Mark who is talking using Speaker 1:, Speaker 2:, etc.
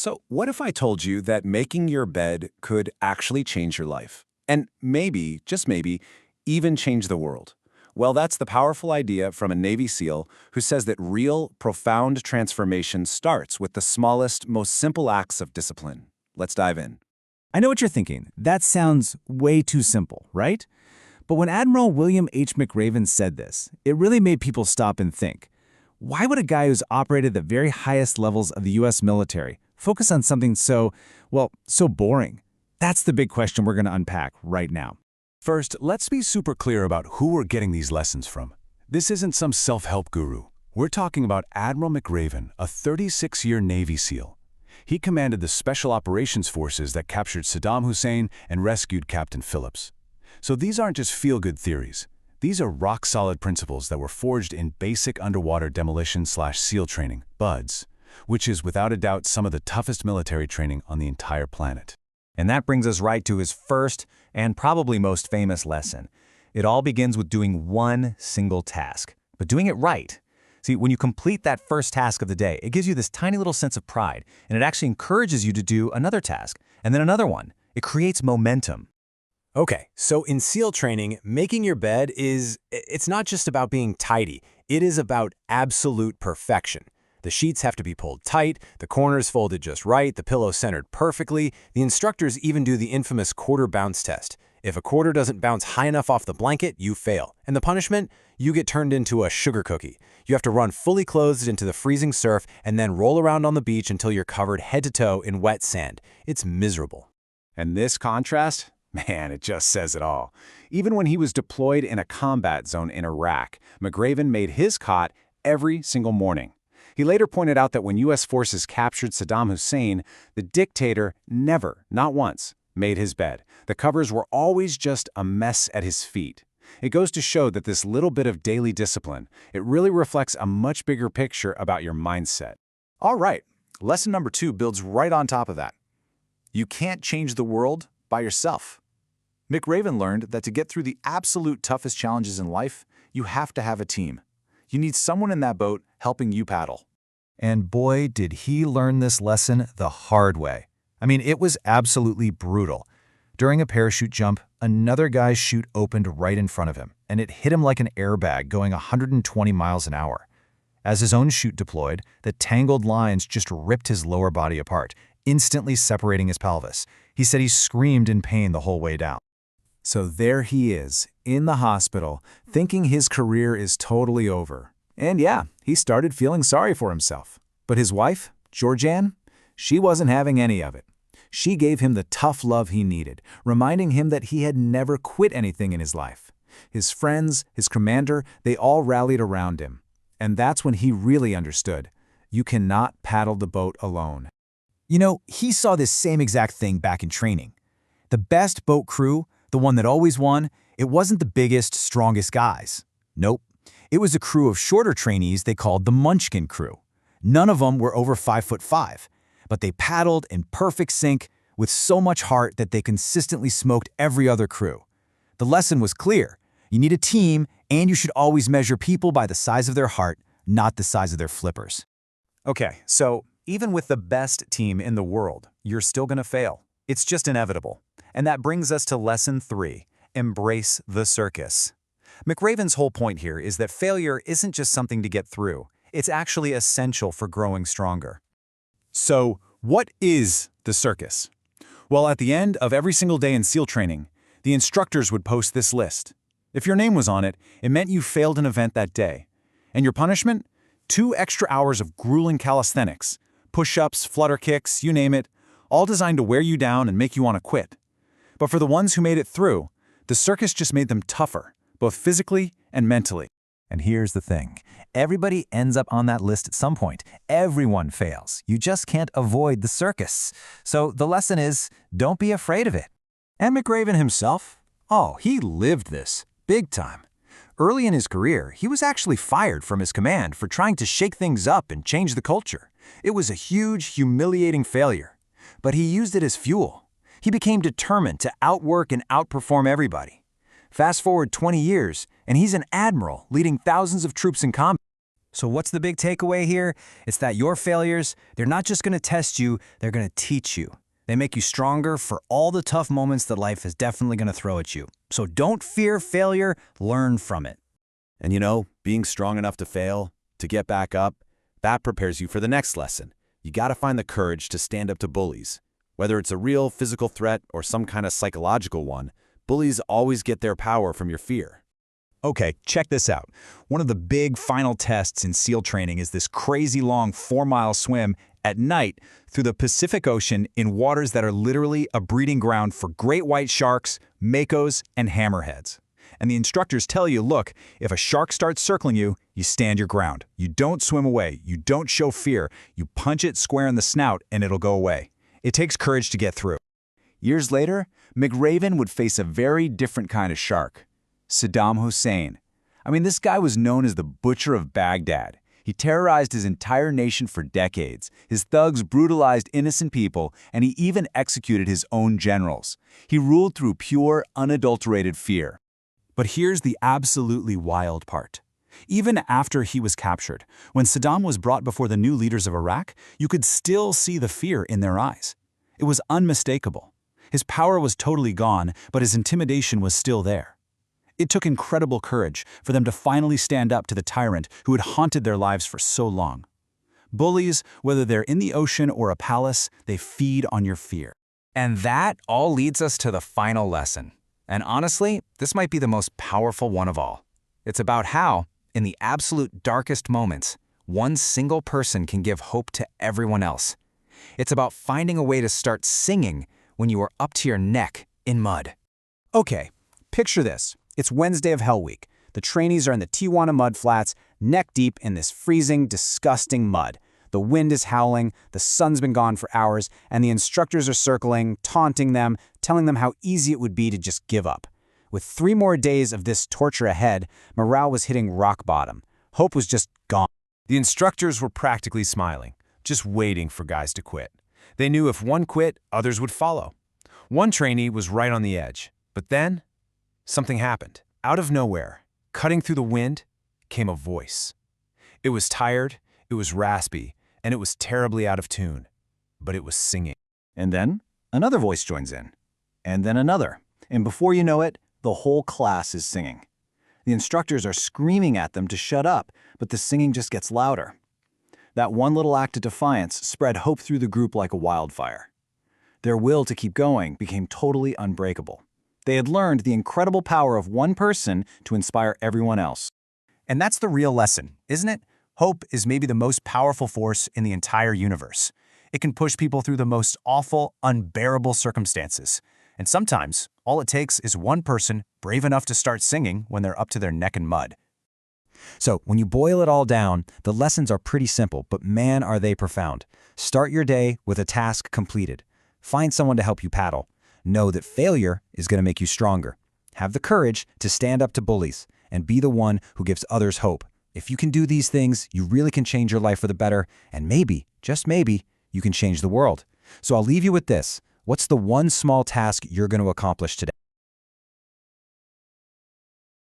Speaker 1: So, what if I told you that making your bed could actually change your life? And maybe, just maybe, even change the world? Well, that's the powerful idea from a Navy SEAL who says that real, profound transformation starts with the smallest, most simple acts of discipline. Let's dive in.
Speaker 2: I know what you're thinking. That sounds way too simple, right? But when Admiral William H. McRaven said this, it really made people stop and think. Why would a guy who's operated the very highest levels of the U.S. military focus on something so boring? That's the big question we're going to unpack right now.
Speaker 3: First, let's be super clear about who we're getting these lessons from. This isn't some self-help guru. We're talking about Admiral McRaven, a 36-year Navy SEAL. He commanded the Special Operations Forces that captured Saddam Hussein and rescued Captain Phillips. So these aren't just feel-good theories. These are rock-solid principles that were forged in basic underwater demolition/SEAL training, BUDS, which is without a doubt some of the toughest military training on the entire planet.
Speaker 4: And that brings us right to his first and probably most famous lesson. It all begins with doing one single task, but doing it right. See, when you complete that first task of the day, it gives you this tiny little sense of pride, and it actually encourages you to do another task, and then another one. It creates momentum.
Speaker 5: Okay, so in SEAL training, making your bed it's not just about being tidy. It is about absolute perfection. The sheets have to be pulled tight, the corners folded just right, the pillow centered perfectly. The instructors even do the infamous quarter bounce test. If a quarter doesn't bounce high enough off the blanket, you fail. And the punishment? You get turned into a sugar cookie. You have to run fully clothed into the freezing surf and then roll around on the beach until you're covered head to toe in wet sand. It's miserable.
Speaker 1: And this contrast? Man, it just says it all. Even when he was deployed in a combat zone in Iraq, McRaven made his cot every single morning. He later pointed out that when U.S. forces captured Saddam Hussein, the dictator never, not once, made his bed. The covers were always just a mess at his feet. It goes to show that this little bit of daily discipline, it really reflects a much bigger picture about your mindset.
Speaker 6: All right, lesson number 2 builds right on top of that. You can't change the world by yourself. McRaven learned that to get through the absolute toughest challenges in life, you have to have a team. You need someone in that boat helping you paddle.
Speaker 2: And boy, did he learn this lesson the hard way. I mean, it was absolutely brutal. During a parachute jump, another guy's chute opened right in front of him, and it hit him like an airbag going 120 miles an hour. As his own chute deployed, the tangled lines just ripped his lower body apart, instantly separating his pelvis. He said he screamed in pain the whole way down.
Speaker 1: So there he is, in the hospital, thinking his career is totally over. And yeah, he started feeling sorry for himself. But his wife, Georgianne, she wasn't having any of it. She gave him the tough love he needed, reminding him that he had never quit anything in his life. His friends, his commander, they all rallied around him. And that's when he really understood. You cannot paddle the boat alone.
Speaker 2: You know, he saw this same exact thing back in training. The best boat crew, the one that always won, it wasn't the biggest, strongest guys. Nope. It was a crew of shorter trainees they called the Munchkin crew. None of them were over 5'5", but they paddled in perfect sync with so much heart that they consistently smoked every other crew. The lesson was clear. You need a team, and you should always measure people by the size of their heart, not the size of their flippers.
Speaker 4: Okay, so even with the best team in the world, you're still going to fail. It's just inevitable. And that brings us to lesson 3, embrace the circus. McRaven's whole point here is that failure isn't just something to get through. It's actually essential for growing stronger.
Speaker 1: So, what is the circus? Well, at the end of every single day in SEAL training, the instructors would post this list. If your name was on it, it meant you failed an event that day. And your punishment? 2 extra hours of grueling calisthenics, push-ups, flutter kicks, you name it, all designed to wear you down and make you want to quit. But for the ones who made it through, the circus just made them tougher, both physically and mentally.
Speaker 4: And here's the thing. Everybody ends up on that list at some point. Everyone fails. You just can't avoid the circus. So the lesson is, don't be afraid of it.
Speaker 5: And McRaven himself? Oh, he lived this, big time. Early in his career, he was actually fired from his command for trying to shake things up and change the culture. It was a huge, humiliating failure. But he used it as fuel. He became determined to outwork and outperform everybody. Fast forward 20 years, and he's an admiral leading thousands of troops in combat.
Speaker 2: So what's the big takeaway here? It's that your failures, they're not just going to test you, they're going to teach you. They make you stronger for all the tough moments that life is definitely going to throw at you. So don't fear failure, learn from it.
Speaker 3: And you know, being strong enough to fail, to get back up, that prepares you for the next lesson. You gotta find the courage to stand up to bullies. Whether it's a real physical threat or some kind of psychological one, bullies always get their power from your fear.
Speaker 2: Okay, check this out. One of the big final tests in SEAL training is this crazy long 4-mile swim at night through the Pacific Ocean in waters that are literally a breeding ground for great white sharks, makos, and hammerheads. And the instructors tell you, look, if a shark starts circling you, you stand your ground. You don't swim away. You don't show fear. You punch it square in the snout and it'll go away. It takes courage to get through.
Speaker 1: Years later, McRaven would face a very different kind of shark. Saddam Hussein. I mean, this guy was known as the Butcher of Baghdad. He terrorized his entire nation for decades. His thugs brutalized innocent people, and he even executed his own generals. He ruled through pure, unadulterated fear.
Speaker 2: But here's the absolutely wild part. Even after he was captured, when Saddam was brought before the new leaders of Iraq, you could still see the fear in their eyes. It was unmistakable. His power was totally gone, but his intimidation was still there. It took incredible courage for them to finally stand up to the tyrant who had haunted their lives for so long. Bullies, whether they're in the ocean or a palace, they feed on your fear.
Speaker 4: And that all leads us to the final lesson. And honestly, this might be the most powerful one of all. It's about how, in the absolute darkest moments, one single person can give hope to everyone else. It's about finding a way to start singing when you are up to your neck in mud.
Speaker 2: Okay, picture this. It's Wednesday of Hell Week. The trainees are in the Tijuana mud flats, neck deep in this freezing, disgusting mud. The wind is howling, the sun's been gone for hours, and the instructors are circling, taunting them, telling them how easy it would be to just give up. With 3 more days of this torture ahead, morale was hitting rock bottom. Hope was just gone.
Speaker 3: The instructors were practically smiling, just waiting for guys to quit. They knew if one quit, others would follow. One trainee was right on the edge, but then something happened. Out of nowhere, cutting through the wind, came a voice. It was tired, it was raspy, and it was terribly out of tune, but it was singing.
Speaker 1: And then another voice joins in, and then another. And before you know it, the whole class is singing. The instructors are screaming at them to shut up, but the singing just gets louder. That one little act of defiance spread hope through the group like a wildfire. Their will to keep going became totally unbreakable. They had learned the incredible power of one person to inspire everyone else.
Speaker 2: And that's the real lesson, isn't it? Hope is maybe the most powerful force in the entire universe. It can push people through the most awful, unbearable circumstances. And sometimes, all it takes is one person brave enough to start singing when they're up to their neck in mud. So, when you boil it all down, the lessons are pretty simple, but man, are they profound. Start your day with a task completed. Find someone to help you paddle. Know that failure is going to make you stronger. Have the courage to stand up to bullies and be the one who gives others hope. If you can do these things, you really can change your life for the better, and maybe, just maybe, you can change the world. So I'll leave you with this. What's the one small task you're going to accomplish today?